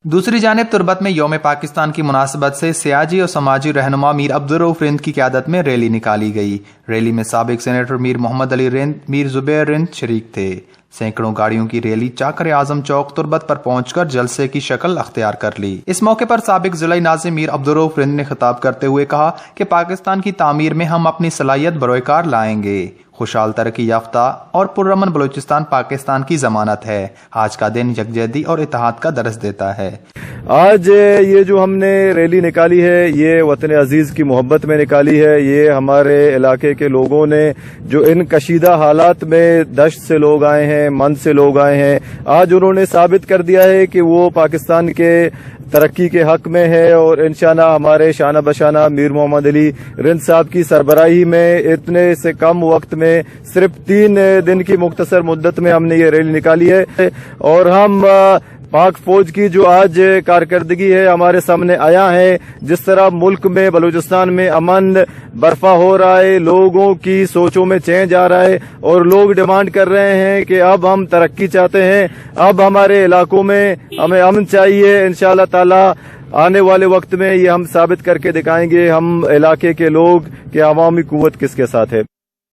دوسری جانب تربت میں یوم پاکستان کی مناسبت سے سیاسی اور سماجی رہنما میر عبدالرؤف رند کی قیادت میں ریلی نکالی گئی۔ ریلی میں سابق سینیٹر میر محمد علی رند، میر زبیر رند شریک تھے۔ سینکڑوں گاڑیوں کی ریلی چاکر اعظم چوک تربت پر پہنچ کر جلسے کی شکل اختیار کر لی۔ اس موقع پر سابق ضلعی ناظم میر عبدالرؤف رند نے خطاب کرتے ہوئے کہا کہ پاکستان کی تعمیر میں ہم اپنی صلاحیت بروئے کار لائیں گے۔ خوشحال ترقی یافتہ اور پرامن بلوچستان پاکستان کی ضمانت ہے۔ آج کا دن یکجہتی اور اتحاد کا درس دیتا ہے۔ آج یہ جو ہم نے ریلی نکالی ہے یہ وطن عزیز کی محبت میں نکالی ہے۔ یہ ہمارے علاقے کے لوگوں نے جو ان کشیدہ حالات میں دشت سے لوگ آئے ہیں، مند سے لوگ آئے ہیں، آج انہوں نے ثابت کر دیا ہے کہ وہ پاکستان کے ترقی کے حق میں ہے، اور انشاءاللہ ہمارے شانہ بشانہ میر محمد علی رند صاحب کی سربراہی میں اتنے سے کم وقت میں صرف 3 دن کی مختصر مدت میں ہم نے یہ ریلی نکالی ہے، اور ہم پاک فوج کی جو آج کارکردگی ہے ہمارے سامنے آیا ہے، جس طرح ملک میں بلوچستان میں امن برپا ہو رہا ہے، لوگوں کی سوچوں میں چینج آ رہا ہے، اور لوگ ڈیمانڈ کر رہے ہیں کہ اب ہم ترقی چاہتے ہیں، اب ہمارے علاقوں میں ہمیں امن چاہیے۔ انشاءاللہ تعالی آنے والے وقت میں یہ ہم ثابت کر کے دکھائیں گے ہم علاقے کے لوگ کہ عوامی قوت کس کے ساتھ ہے۔